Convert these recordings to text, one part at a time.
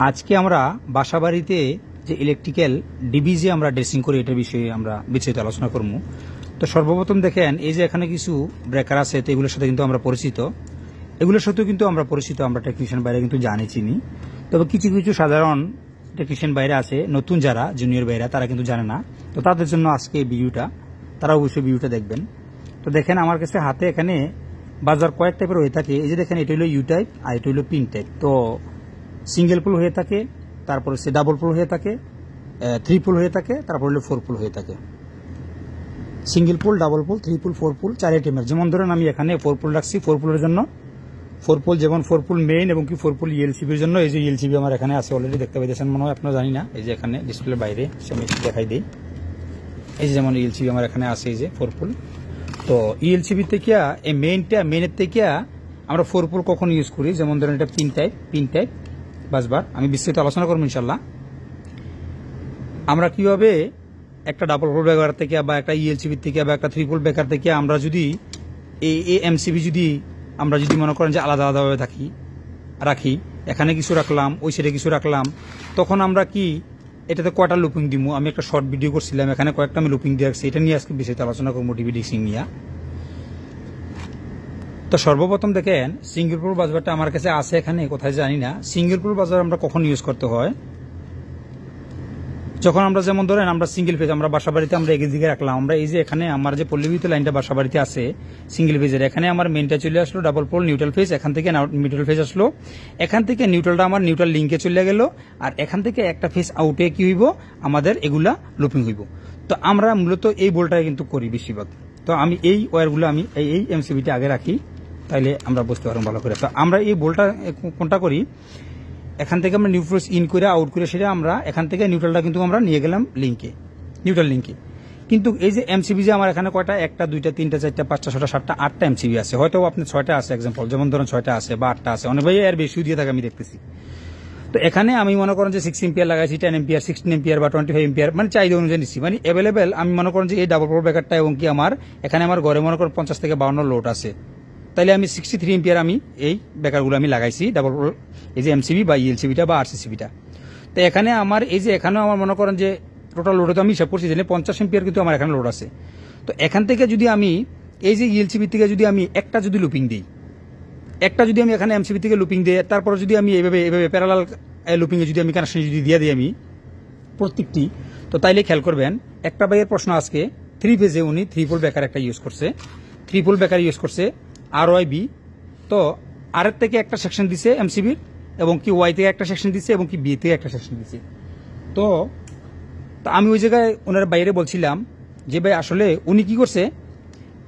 আজকে আমরা বাসাবাড়িতে যে ইলেকট্রিক্যাল ডিবি যে আমরা ড্রেসিং করি এটার বিষয়ে আমরা বিস্তারিত আলোচনা করব। তো সর্বপ্রথম দেখেন এই যে এখানে কিছু ব্রেকার আছে, তো এগুলোর সাথে কিন্তু আমরা পরিচিত, এগুলোর সাথেও কিন্তু আমরা পরিচিত, আমরা টেকনিশিয়ান বাইরে কিন্তু জানি চিনি। তবে কিছু কিছু সাধারণ টেকনিশিয়ান বাইরে আছে, নতুন যারা জুনিয়র বাইরা তারা কিন্তু জানে না। তো তাদের জন্য আজকে এই ভিডিওটা, তারা অবশ্যই ভিডিওটা দেখবেন। তো দেখেন আমার কাছে হাতে এখানে বাজার কয়েক টাইপের হয়ে থাকে। এই যে দেখেন এটা হলো ইউ টাইপ আর এটা হলো পিন টাইপ। তো সিঙ্গেল পুল হয়ে থাকে, তারপরে সে ডাবল পুল হয়ে থাকে, 3 পুল হয়ে থাকে, তারপর হলো 4 পুল হয়ে থাকে। সিঙ্গেল পুল, ডাবল পুল, 3 পুল, 4 পুল, 4 আইটেমের। যেমন ধরেন আমি এখানে 4 পুল রাখছি 4 পুলের জন্য। 4 পুল যেমন 4 পুল মেইন এবং কি 4 পুল ইএলসিবির জন্য। এই যে ইএলসিবি আমার এখানে আছে অলরেডি, দেখতে পাইতেছেন মনে হয়, আপনারা জানি না। এই যে এখানে ডিসপ্লের বাইরে আমি দেখাই দিই। এই যে যেমন ইএলসিবি আমার এখানে আছে, এই যে 4 পুল। তো ইএলসিবি থেকে এই মেইনের থেকে আমরা 4 পুল কখন ইউজ করি, যেমন ধরেন এটা পিন টাইপ বাসবার, আমি বিস্তারিত আলোচনা করবো ইনশাল্লাহ। আমরা কিভাবে একটা ডাবল পুল ব্রেকার থেকে বা একটা ইএলসিবি থেকে বা একটা 3 পুল ব্রেকার থেকে আমরা যদি এই এমসিবি যদি আমরা যদি মনে করেন যে আলাদা আলাদাভাবে রাখি, এখানে কিছু রাখলাম, ওই সাইডে কিছু রাখলাম, তখন আমরা কি এটাতে কয়টা লুপিং দিব। আমি একটা শর্ট ভিডিও করছিলাম, এখানে কয়েকটা আমি লুপিং দিয়ে রাখছি, এটা নিয়ে আজকে বিস্তারিত আলোচনা করবো ডিবি ড্রেসিং নিয়ে। তো সর্বপ্রথম দেখেন সিঙ্গেল পুল বাসবারটা আমার কাছে আছে এখানে, কোথায় জানি না। সিঙ্গেল পুল বাসবার আমরা কখন ইউজ করতে হয়, যখন আমরা যেমন ধরেন আমরা সিঙ্গেল ফেজ আমরা বাসাবাড়িতে আমরা এগিয়ে দিকে রাখলাম। আমরা এই যে এখানে আমার যে পল্লীবিদ্যুৎ লাইনটা বাসাবাড়িতে আছে সিঙ্গেল ফেজের, এখানে আমার মেনটা চলে আসলো ডাবল পোল নিউট্রাল ফেজ, এখান থেকে মিডল ফেজ আসলো, এখান থেকে নিউট্রালটা আমার নিউট্রাল লিঙ্কে চলে গেল, আর এখান থেকে একটা ফেজ আউটে কি হইব আমাদের এগুলা লুপিং হইব। তো আমরা মূলত এই বোলটাই কিন্তু করি বেশিরভাগ। তো আমি এই ওয়্যারগুলো আমি এই এমসিবিটা আগে রাখি, তাইলে আমরা বুঝতে পারবো ভালো করে। তো আমরা এই বোলটা কোনটা করি, এখান থেকে আমরা নিউট্রাল ইন করে আউট করে সেটা আমরা এখান থেকে নিউট্রালটা কিন্তু আমরা নিয়ে গেলাম নিউট্রাল লিঙ্কে। কিন্তু এই যে এমসিবি যে আমার এখানে কয়টা, 1টা 2টা 3টা 4টা 5টা 6টা 7টা 8টা এমসিবি আছে, হয়তো আপনি 6টা আছে এক্সাম্পল, যেমন ধরেন 6টা আছে বা 8টা আছে, অনেক ভাই এর বেশিও দিয়ে থাকে আমি দেখতেছি। তো এখানে আমি মনে করেন যে 6 এম্পিয়ার লাগাইছি, 10 এম্পিয়ার, 16 এম্পিয়ার বা 25 এম্পিয়ার, মানে চাহিদা অনুযায়ী নিচ্ছি, মানে অ্যাভেলেবেল। আমি মনে করেন যে এই ডাবল পোল ব্রেকারটা এবং কি আমার এখানে আমার ঘরে মনে করেন 50 থেকে 52 লোড আছে, তাইলে আমি 63 এম্পিয়ার আমি এই ব্রেকারগুলো আমি লাগাইছি ডাবল পোল, এই যে এমসিবি বা ইএলসিবিটা বা আরসিসিবিটা। তো এখানে আমার এই যে এখানেও আমার মনে করেন যে টোটাল লোড তো আমি হিসাব করছি যে 50 এম্পিয়ার কিন্তু আমার এখানে লোড আছে। তো এখান থেকে যদি আমি এই যে ইএলসিবি থেকে যদি আমি একটা যদি লুপিং দিই, একটা যদি আমি এখানে এমসিবি থেকে লুপিং দিই, তারপরে যদি আমি এইভাবে প্যারালাল লুপিংয়ে যদি আমি কানেকশন যদি দিয়ে দিই আমি প্রত্যেকটি, তো তাইলে খেয়াল করবেন একটা ভাইয়ের প্রশ্ন আজকে 3 ফেজে উনি 3 পোল ব্রেকার একটা ইউজ করছে, 3 পোল ব্রেকার ইউজ করছে RYB। তো আর এর থেকে একটা সেকশন দিছে এমসিবির, এবং কি ওয়াই থেকে একটা সেকশন দিছে, এবং কি বি থেকে একটা সেকশন দিছে। তো আমি ওই জায়গায় ওনার বাইরে বলছিলাম যে ভাই আসলে উনি কি করছে,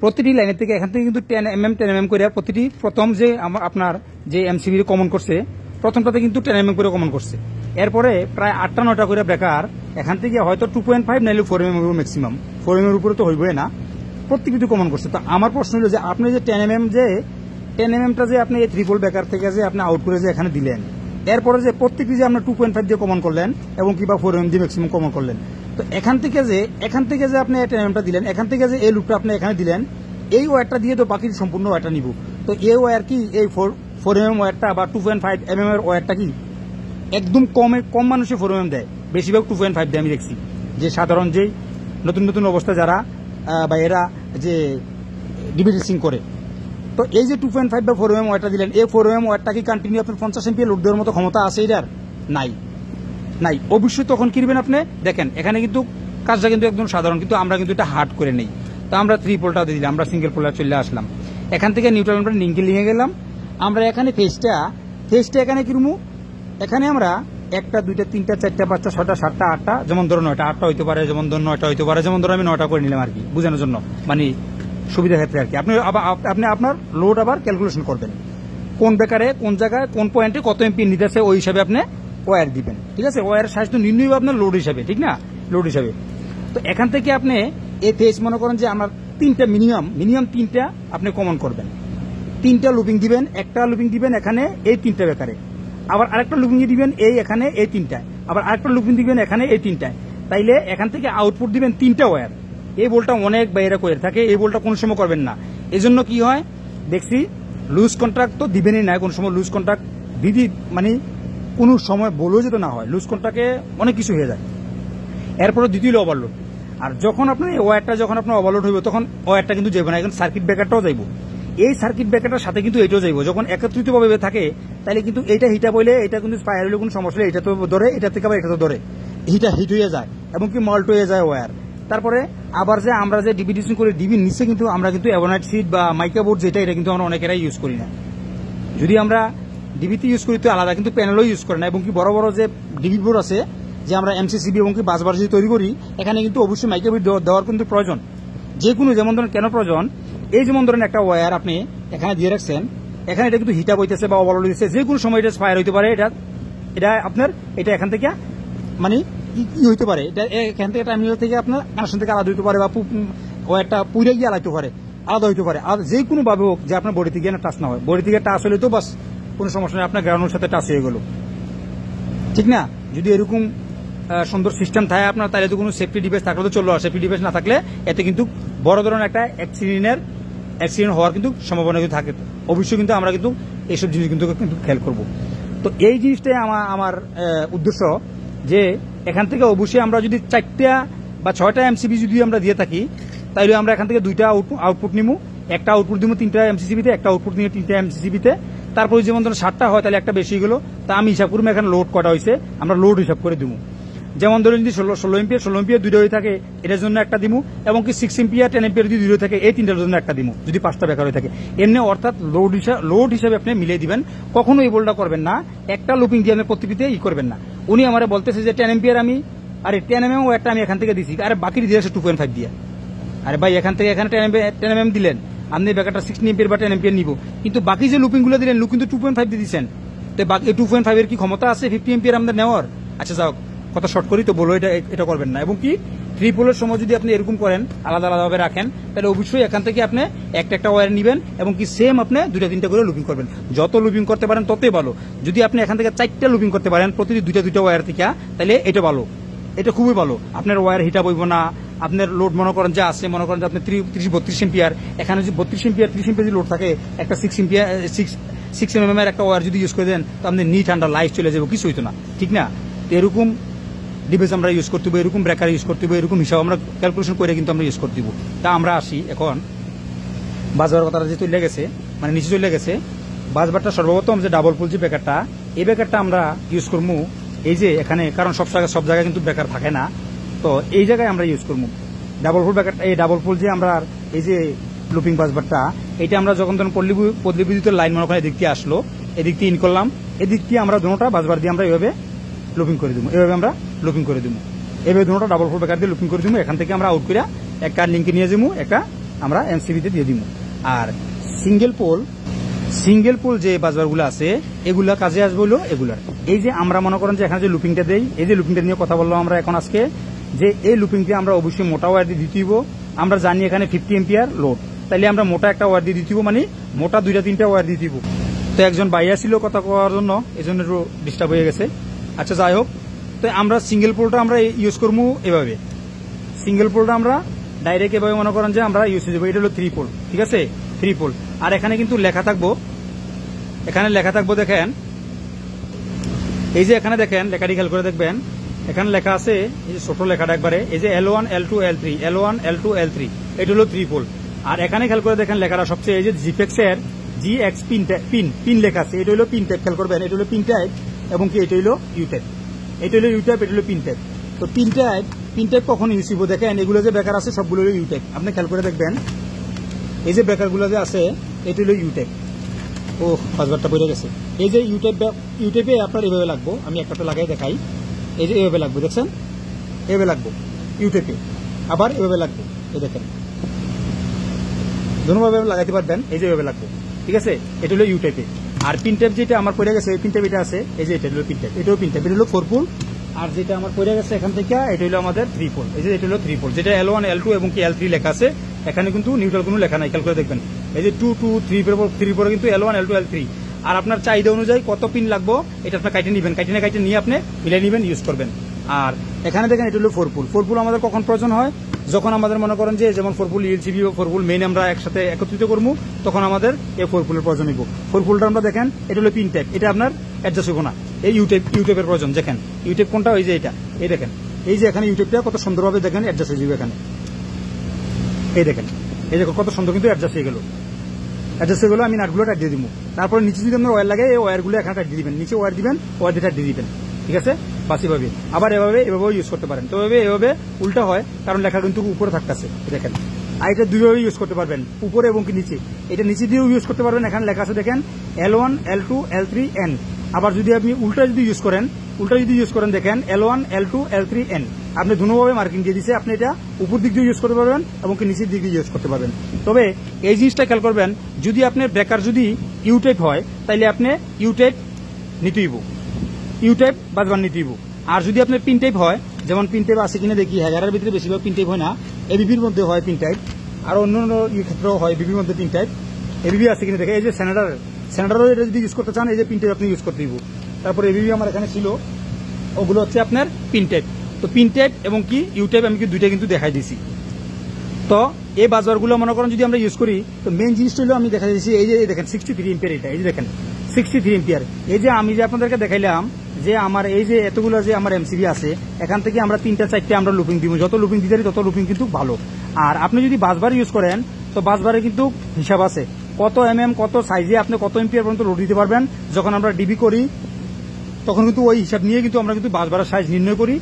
প্রতিটি লাইনের থেকে এখান থেকে কিন্তু 10 mm করে প্রতিটি প্রথম যে আপনার যে এমসিবি কমন করছে প্রথমটাতে কিন্তু 10 mm করে কমন করছে। এরপরে প্রায় 8টা 9টা করে ব্রেকার এখান থেকে হয়তো 2.5 নাইলে 4 mm ম্যাক্সিমাম, 4 mm উপরে তো হইবই না, প্রত্যেকটি কমন করছে। তো আমার প্রশ্ন হলো যে আপনি যে 10 mm যে আপনি এই 3 পোল ব্রেকার থেকে যে আপনি আউট করে যে এখানে দিলেন, এরপরে যে প্রত্যেকটি যে আপনার 2.5 দিয়ে কমন করলেন এবং কিংবা 4 mm দিয়ে ম্যাক্সিমাম কমন করলেন, তো এখান থেকে যে আপনি 10 mm দিলেন, এখান থেকে যে এই লুপটা আপনি এখানে দিলেন, এই ওয়্যারটা দিয়ে তো বাকি সম্পূর্ণ ওয়্যারটা নিব। তো এই ওয়্যার কি এই 4 mm ওয়্যারটা বা 2.5 mm এর ওয়্যারটা কি একদম কম মানুষে 4 mm দেয়, বেশিরভাগ 2.5 দেয়। আমি দেখছি যে সাধারণ যেই নতুন অবস্থা যারা বা এরা যে ডিবি ড্রেসিং করে, তো এই যে 2.5 বা 4 mm ওয়্যারটা দিলেন, এই 4 mm ওয়্যারটা কি কন্টিনিউ আপনার 50 এম্পিয়ার লোড দেওয়ার মতো ক্ষমতা আছে এটার? নাই। অবশ্যই তখন কিনবেন আপনি। দেখেন এখানে কিন্তু কাজটা কিন্তু একদম সাধারণ, কিন্তু আমরা কিন্তু এটা হার্ড করে নেই। তো আমরা 3 পোলটা দিয়ে দিলাম, আমরা সিঙ্গেল পোলটা চলে আসলাম, এখান থেকে নিউট্রাল আমরা লিঙ্কে গেলাম। আমরা এখানে ফেজটা এখানে কিরমু, এখানে আমরা 1টা 2টা 3টা 4টা 5টা 6টা 7টা 8টা, যেমন ধরুন 9টা 8টা হইতে পারে, যেমন ধরুন 9টা হইতে পারে, যেমন ধরুন আমি 9টা করে নিলাম আর কি বোঝানোর জন্য, মানে সুবিধা ক্ষেত্রে আর কি। আপনি আপনার লোড আবার ক্যালকুলেশন করবেন, কোন ব্রেকারে কোন জায়গায় কোন পয়েন্টে কত এমপি নিতেছে, ওই হিসাবে আপনি ওয়্যার দিবেন, ঠিক আছে। ওয়্যারের সাইজ তো নির্ণয় আপনার লোড হিসাবে, ঠিক না, লোড হিসাবে। তো এখান থেকে আপনি এই ফেজ মনে করেন যে আমার 3টা মিনিমাম 3টা আপনি কমন করবেন, 3টা লুপিং দিবেন, একটা লুপিং দিবেন এখানে এই 3টা ব্রেকারে, আবার আরেকটা লুপিং দিবেন এই এখানে এই 3টায়, আবার আরেকটা লুপিং দিবেন এখানে এই 3টায়, তাইলে এখান থেকে আউটপুট দিবেন 3টা ওয়্যার। এই বোলটা অনেক বাইরে করে থাকে, এই বোলটা কোনো সময় করবেন না। এজন্য কি হয় দেখছি লুজ কন্ট্রাক্ট তো দিবেনই না, কোনো সময় লুজ কন্ট্রাক্ট দিদি মানে কোনো সময় বলেও যেতে না হয়, লুজ কন্ট্যাক্টে অনেক কিছু হয়ে যায়। এরপরে দ্বিতীয় হলো ওভারলোড। আর যখন আপনার এই ওয়্যারটা যখন আপনার ওভারলোড হইব তখন ওয়্যারটা কিন্তু যাবে না, এখন সার্কিট ব্রেকারটাও যাইব। এই সার্কিট ব্রেকারটার সাথে কিন্তু এটাও যাইব। যখন একত্রিতভাবে থাকে তাহলে কিন্তু এটা হিটা বইলে এটা কিন্তু ফায়ার হলে কোনো সমস্যা নেই, এটা তো ধরে, এটা থেকে আবার এটা তো ধরে, হিট হয়ে যায় এবং কি মল্ট হয়ে যায় ওয়্যার। তারপরে আবার যে আমরা যে ডিবি ডিসিং করি, ডিবির নিচে কিন্তু আমরা কিন্তু অ্যাভোনাইট সিট বা মাইকা বোর্ড যেটা, এটা কিন্তু আমরা অনেকেরাই ইউজ করি না। যদি আমরা ডিবিতে ইউজ করি তো আলাদা, কিন্তু প্যানেলও ইউজ করে না। এবং কি বড় বড় যে ডিবি বোর্ড আছে যে আমরা এমসিসিবি এবং কি বাসবার যদি তৈরি করি, এখানে কিন্তু অবশ্যই মাইকা বোর্ড দেওয়ার কিন্তু প্রয়োজন। যে কোনো যেমন ধরেন কেন প্রয়োজন, এই যেমন ধরেন একটা ওয়্যার আপনি এখানে দিয়ে রাখছেন, এখানে এটা কিন্তু হিটাপ হইতেছে বা ওভারলোড হইতেছে, যে কোনো সময় এটা ফায়ার হইতে পারে। এটা আপনার এটা এখান থেকে মানে কি হইতে পারে, এটা এখান থেকে টার্মিনাল থেকে আপনার কানেকশন থেকে আলাদা হইতে পারে বা ওয়্যারটা পুড়ে গিয়ে আলাদা হইতে পারে। আর যে কোনো ভাবে হোক যে আপনার বডি থেকে টাচ না হয়, বডি থেকে টাচ হলে তো বাস কোনো সমস্যা নেই, আপনার গ্রাউন্ডের সাথে টাচ হয়ে গেল, ঠিক না? যদি এরকম সুন্দর সিস্টেম থাকে আপনার, তাহলে তো কোনো সেফটি ডিভাইস থাকলে তো চললো। আর সেফটি ডিভাইস না থাকলে এতে কিন্তু বড় ধরনের একটা অ্যাক্সিডেন্ট হওয়ার কিন্তু সম্ভাবনা কিন্তু থাকে। অবশ্যই কিন্তু আমরা কিন্তু এইসব জিনিস কিন্তু খেয়াল করবো। তো এই জিনিসটাই আমার উদ্দেশ্য যে এখান থেকে অবশ্যই আমরা যদি 4টা বা 6টা এমসিবি যদি আমরা দিয়ে থাকি, তাহলে আমরা এখান থেকে 2টা আউটপুট নিবো, একটা আউটপুট দিব 3টা এমসিসিবিতে, একটা আউটপুট নিয়ে 3টা এমসিসিবিতে। তারপরে যেমন ধরুন 7টা হয় তাহলে একটা বেশি গেল, তা আমি হিসাব করবো এখানে লোড কটা হয়েছে, আমরা লোড হিসাব করে দিব। যেমন ধরুন যদি 16 এম্পিয়ার 2টা হয়ে থাকে এটার জন্য একটা দিমু, এবং কি 6 এম্পিয়ার 10 এম্পিয়ার যদি 2টা থাকে এই 3টার জন্য একটা দিমু, যদি 5টা বেকার হয়ে থাকে এমনি। অর্থাৎ লোড হিসাবে আপনি মিলিয়ে দিবেন, কখনো এই বোল্ডটা করবেন না একটা লুপিং দিয়ে আপনি প্রতিপিতে করবেন না। উনি আমার বলতেছে যে 10 এম্পিয়ার আমি, আরে 10 mm একটা আমি এখান থেকে দিছি, আরে বাকি দিয়ে 2.5 দিয়ে। আরে ভাই এখান থেকে এখানে 10 mm দিলেন, আপনি বেকারটা 16 এম্পিয়ার বা 10 এম্পিয়ার নিব, কিন্তু বাকি যে লুপিং গুলো দিলেন কিন্তু 2.5 দিয়ে দিচ্ছেন। তো বাকি 2.5 এর কি ক্ষমতা আছে 50 এম্পিয়ার আমাদের নেওয়ার? আচ্ছা যাও কথা শর্ট করি, তো বলো এটা করবেন না। এবং কি ট্রিপলের সময় যদি আপনি এরকম করেন, আলাদা আলাদাভাবে রাখেন, তাহলে অবশ্যই এখান থেকে আপনি একটা ওয়্যার নিবেন এবং কি সেম আপনি 2টা-3টা করে লুপিং করবেন। যত লুপিং করতে পারেন ততই ভালো। যদি আপনি এখান থেকে 4টা লুপিং করতে পারেন প্রতিটি 2টা ওয়্যার থেকে, তাহলে এটা ভালো, এটা খুবই ভালো। আপনার ওয়্যার হিটাপ হইব না, আপনার লোড মনে করেন যে আছে, মনে করেন যে আপনি 30-32 এম্পিয়ার, এখানে যদি 32 এম্পিয়ার 30 এম্পিয়ার যদি লোড থাকে, একটা 6 mm এর একটা ওয়্যার যদি ইউজ করে দেন, তো আপনি নিট ঠান্ডা লাইফ চলে যাবে, কিছু হইতো না, ঠিক না? তো এরকম ডিভাইস আমরা ইউজ করতে হবে, এরকম ব্রেকার ইউজ করতে হবে, এরকম হিসাব আমরা ক্যালকুলেশন করে কিন্তু আমরা ইউজ করতে দিব। তা আমরা আসি এখন বাসবার কথাটা যে চলে গেছে, মানে নিচে চলে গেছে, বাসবারটা সর্বপ্রথম যে ডাবল পুল যে ব্রেকারটা, এই ব্রেকারটা আমরা ইউজ করবো এই যে এখানে, কারণ সব জায়গায় কিন্তু ব্রেকার থাকে না, তো এই জায়গায় আমরা ইউজ করবো ডাবল পুল ব্রেকারটা। এই ডাবল পুল যে আমরা এই যে লুপিং বাসবারটা, এটা আমরা যখন তখন পল্লী বিদ্যুতের লাইন মনে করেন এদিক দিয়ে আসলো, এদিক দিয়ে ইন করলাম, এদিক দিয়ে আমরা দুটোটা বাসবার দিয়ে আমরা এইভাবে লুপিং করে দিব, এইভাবে আমরা লুপিং করে দিব, এইভাবে দুটোটা ডাবল ফুল ব্রেকার দিয়ে লুপিং করে দিব। এখান থেকে আমরা আউট করে একটা লিঙ্কে নিয়ে যাবো, একটা আমরা এমসিবিতে দিয়ে দিব। আর সিঙ্গেল পোল যে বাসবারগুলো আছে এগুলা কাজে আসবে হলো এগুলার। এই যে আমরা মনে করেন যে এখানে যে লুপিংটা দেই, এই যে লুপিংটা নিয়ে কথা বললাম আমরা এখন আজকে, যে এই লুপিংটা আমরা অবশ্যই মোটা ওয়্যার দিয়ে দিতে দিব। আমরা জানি এখানে 50 এম্পিয়ার লোড, তাইলে আমরা মোটা একটা ওয়্যার দিয়ে দিতে দিব, মানে মোটা 2-3টা ওয়্যার দিয়ে দিব। তো একজন বাইয়া ছিল কথা কওয়ার জন্য, এই জন্য একটু ডিস্টার্ব হয়ে গেছে। আচ্ছা যাই হোক, তো আমরা সিঙ্গেল পোলটা আমরা ইউজ করবো এভাবে, সিঙ্গেল পোলটা আমরা ডাইরেক্ট এভাবে মনে করেন যে আমরা ইউজ করবো। এটা হলো 3 পোল, ঠিক আছে, 3 পোল। আর এখানে কিন্তু লেখা থাকবো, এখানে লেখা থাকবো, দেখেন এই যে এখানে দেখেন লেখাটি খেয়াল করে দেখবেন, এখানে লেখা আছে এই যে ছোট লেখাটা একবারে, এই যে L1 L2 L3 L1 L2 L3, এটা হলো 3 পোল। আর এখানে খেয়াল করে দেখেন লেখাটা সবচেয়ে এই যে জিফেক্স এর GX পিন লেখা আছে, এটা হলো পিন টাইপ, খেয়াল করবেন এটা হলো পিন টাইপ, এবং কি এটা হলো ইউ টাইপ, এটা হলো ইউ টাইপ, এটা হলো পিন টাইপ। তো পিন টাইপ কখন ইউজ হইব, দেখেন এগুলো যে ব্রেকার আছে সবগুলো হলো ইউ টাইপ। আপনি খেয়াল করে দেখবেন এই যে ব্রেকার গুলো যে আছে এটা হলো ইউ টাইপ। ও পাঁচবারটা পড়ে গেছে। এই যে ইউ টাইপে আপনার এভাবে লাগবো, আমি একটা লাগাই দেখাই, এই যে এভাবে লাগবে, দেখছেন এভাবে লাগবো ইউ টাইপে, আবার এভাবে লাগবে, এই দেখেন দুভাবে লাগাইতে পারবেন, এই যে এভাবে লাগবে, ঠিক আছে, এটা হলো ইউ টাইপে। আর পিন টাইপ যেটা আমার পড়ে গেছে, পিন টাইপ এটা আছে, এই যে এটা হলো পিন টাইপ, এটাও পিন টাইপ, এটা হলো 4 পোল। আর যেটা আমার পড়ে গেছে এখান থেকে, এটা হলো আমাদের 3 পোল, এই যে এটা হলো 3 পোল, যেটা L1 L2 এবং কি L3 লেখা আছে, এখানে কিন্তু নিউট্রাল কোনো লেখা নাই, খেয়াল করে দেখবেন এই যে 2 2 3 পরে কিন্তু L1 L2 L3। আর আপনার চাহিদা অনুযায়ী কত পিন লাগবো এটা আপনার কাইটে নিবেন, কাইটে নিয়ে আপনি মিলাই নিবেন, ইউজ করবেন। আর এখানে দেখেন এটা হলো 4 পোল। 4 পোল আমাদের কখন প্রয়োজন হয়, যখন আমাদের মনে করেন যে যেমন 4 পোল ELCB ও 4 পোল মেইন আমরা একসাথে একত্রিত করবো, তখন আমাদের এই 4 পোলের প্রয়োজন হইব। 4 পোলটা আমরা দেখেন এটা হলো পিন টাইপ, এটা আপনার অ্যাডজাস্ট হইব না, এই ইউটিউবের প্রয়োজন। দেখেন ইউটিউব কোনটা, ওই যে এটা, এই দেখেন এই যে এখানে ইউটিউবটা কত সুন্দরভাবে দেখেন অ্যাডজাস্ট হয়ে যাবে এখানে, এই দেখেন এই দেখো কত সুন্দর কিন্তু অ্যাডজাস্ট হয়ে গেল। আমি নাটগুলো টাইট দিয়ে দিব। তারপরে নিচে যদি আপনার ওয়্যার লাগে এই ওয়্যারগুলো এখানে টাইট দিয়ে দিবেন, নিচে ওয়্যার দিবেন, ওয়্যার দিয়ে টাইট দিয়ে দিবেন, ঠিক আছে বাস এভাবে। আবার এভাবেও ইউজ করতে পারেন। তো এভাবে উল্টা হয় কারণ লেখা কিন্তু উপরে থাকতেছে, দেখেন। আর এটা দুইভাবে ইউজ করতে পারবেন, উপরে এবং কি নিচে। এটা নিচে দিয়েও ইউজ করতে পারবেন, এখানে লেখা আছে দেখেন L1 L2 L3 N। আবার যদি আপনি উল্টা যদি ইউজ করেন দেখেন L1 L2 L3 N। আপনি দুভাবে মার্কিং দিয়ে দিচ্ছে, আপনি এটা উপর দিক দিয়ে ইউজ করতে পারবেন এবং কি নিচের দিক দিয়ে ইউজ করতে পারবেন। তবে এই জিনিসটা খেয়াল করবেন, যদি আপনার ব্রেকার যদি ইউটাইপ হয় তাহলে আপনি ইউটাইপ নিতেইব, ইউটাইপ বাজবার নিতেইব। আর যদি আপনার পিন টাইপ হয়, যেমন পিন টাইপ আছে কিনা দেখি, হ্যাগারের ভিতরে বেশিরভাগ পিন টাইপ হয় না, এবিবির মধ্যে হয় পিন টাইপ, আর অন্য ক্ষেত্রেও হয় এবিবির মধ্যে পিন টাইপ। এবিবি আছে কিনা দেখে, এই যে সেনাটারও এটা যদি ইউজ করতে চান এই যে পিন টাইপ আপনি ইউজ করতে দিব। তারপরে এবিবি আমার এখানে ছিল, ওগুলো হচ্ছে আপনার পিন টাইপ। তো পিন টাইপ এবং কি ইউটাইপ আমি দুইটা কিন্তু দেখাই দিছি। তো এই বাজারগুলো মনে করেন যদি আমরা ইউজ করি, তো মেন জিনিসটা হলো আমি দেখা দিচ্ছি এই যে দেখেন 63 এম্পিয়ার, এটা এই যে দেখেন 63 এম্পিয়ার। এই যে আমি যে আপনাদেরকে দেখাইলাম যে আমার এই যে এতগুলো যে আমার এমসিবি আছে, এখান থেকে আমরা 3টা 4টে আমরা লুপিং দিব, যত লুপিং দিতে পারি তত লুপিং কিন্তু ভালো। আর আপনি যদি বাসবার ইউজ করেন তো বাসবারে কিন্তু হিসাব আছে, কত কত সাইজে আপনি কত এম্পিয়ার পর্যন্ত লোড দিতে পারবেন। যখন আমরা ডিবি করি তখন কিন্তু ওই হিসাব নিয়ে কিন্তু আমরা কিন্তু বাসবারের সাইজ নির্ণয় করি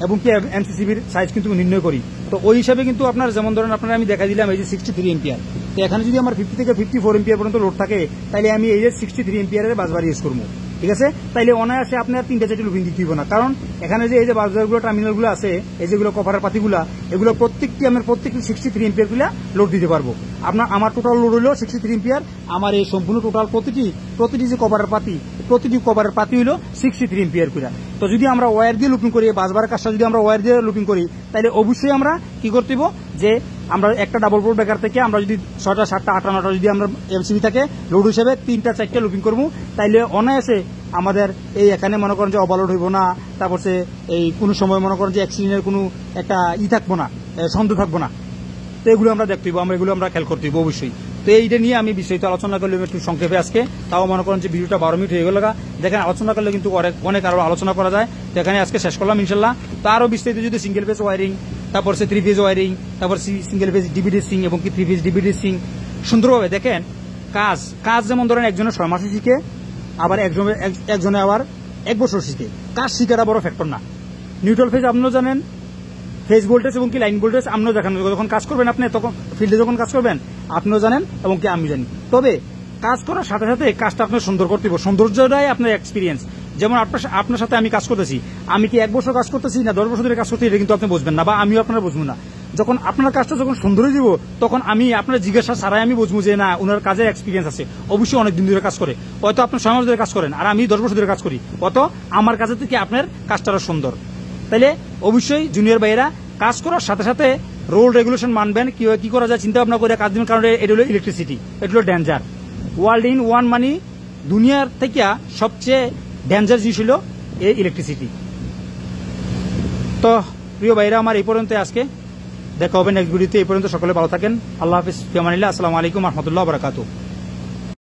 এবং কি এমসিসিবির সাইজ কিন্তু নির্ণয় করি। তো ওই হিসাবে কিন্তু আপনার যেমন ধরেন আপনার আমি দেখা দিলাম এই যে 63 এম্পিয়ার, তো এখানে যদি আমার 50 থেকে 54 এম্পিয়ার পর্যন্ত লোড থাকে তাহলে আমি এই যে 63 এম্পিয়ারের বাসবার ইউজ করবো, ঠিক আছে। তাইলে অনায়াসে আপনার 3টা 4টে লুপিং দিতে হবে না, কারণ এখানে যে এই যে বাসবারগুলো টার্মিনালগুলো আছে, এই যেগুলো কভারের পাতিগুলা, এগুলো প্রত্যেকটি 63 এম্পিয়ার গুলা লোড দিতে পারবো। আমার টোটাল লোড হলো 63 এম্পিয়ার। আমার এই সম্পূর্ণ টোটাল প্রতিটি যে কভারের পাতি, প্রতিটি কভারের পাতি হলো 63 এম্পিয়ার করে। তো যদি আমরা ওয়্যার দিয়ে লুপিং করি, বাসবারের কাজটা যদি আমরা ওয়্যার দিয়ে লুপিং করি, তাহলে অবশ্যই আমরা কি করতে দিব যে আমরা একটা ডাবল পোর্ট ব্রেকার থেকে আমরা যদি 6টা 7টা 8টা 9টা যদি আমরা এমসিবি থাকে লোড হিসেবে 3টা 4টে লুপিং করবো, তাইলে অনায়াসে আমাদের এই এখানে মনে করেন যে ওভারলোড হইব না, তারপর সে এই কোনো সময় মনে করেন যে অ্যাক্সিডেন্টের কোনো একটা থাকবো না, সন্দেহ থাকবো না। তো এগুলো আমরা দেখতে হইব, এগুলো আমরা খেয়াল করতে হইব অবশ্যই। তো এইটা নিয়ে আমি বিস্তারিত আলোচনা করলে একটু সংক্ষেপে আজকে, তাও মনে করেন যে ভিডিওটা 12 মিনিট হয়ে গেল। দেখেন আলোচনা করলে কিন্তু অনেক আরো আলোচনা করা যায়। তো এখানে আজকে শেষ করলাম ইনশাল্লাহ। তো আরো বিস্তারিত যদি সিঙ্গেল ফেজ ওয়ারিং, তারপর সে 3 ফেজ ওয়ারিং, তারপর সিঙ্গেল ফেজ ডিবিডি সিং এবং কি 3 ফেজ ডিবিডি সিং সুন্দরভাবে দেখেন কাজ যেমন ধরেন একজনের 6 মাসে শিখে, আবার একজনে আবার 1 বছর শিখে। কাজ শিখাটা বড় ফ্যাক্টর না। নিউট্রাল ফেজ আপনিও জানেন, ফেজ ভোল্টেজ এবং কি লাইন ভোল্টেজ আপনিও দেখেন, যখন কাজ করবেন আপনি তখন ফিল্ডে যখন কাজ করবেন আপনিও জানেন এবং কি আমি জানি। তবে কাজ করার সাথে সাথে কাজটা আপনার সুন্দর করতে হবে, সৌন্দর্যটাই আপনার এক্সপিরিয়েন্স। যেমন আপনার সাথে আমি কাজ করতেছি, আমি কি 1 বছর কাজ করতেছি না 10 বছর ধরে কাজ করতেছি, এটা কিন্তু আপনি বুঝবেন না, বা আমিও আপনারা বুঝবো না। যখন আপনার কাজটা যখন সুন্দর হয়ে যাব, তখন আমি আপনার জিজ্ঞাসা ছাড়াই আমি বুঝবো যে না ওনার কাজের এক্সপিরিয়েন্স আছে, অবশ্যই অনেক দিন ধরে কাজ করে। হয়তো আপনার 6 মাস ধরে কাজ করেন আর আমি 10 বছর ধরে কাজ করি, অত আমার কাজের থেকে আপনার কাজটা সুন্দর। তাইলে অবশ্যই জুনিয়র ভাইয়েরা কাজ করার সাথে সাথে রোল রেগুলেশন মানবেন, কি করা যায় চিন্তা ভাবনা করে কাজ দিবেন। কারণ এটা হলো ইলেকট্রিসিটি, এটা হলো ডেঞ্জার। ওয়ার্ল্ড ইন ওয়ান মানে দুনিয়ার থেকে সবচেয়ে ডেঞ্জার জিনিস হলো এই ইলেকট্রিসিটি। তো প্রিয় ভাইরা আমার এই পর্যন্ত আজকে, দেখা হবে নেক্সট ভিডিওতে। এই পর্যন্ত সকলে ভালো থাকেন। আল্লাহ হাফিজ, ফি আমানিল্লাহ। আসসালামু আলাইকুম ওয়া রাহমাতুল্লাহি ওয়া বারাকাতুহু।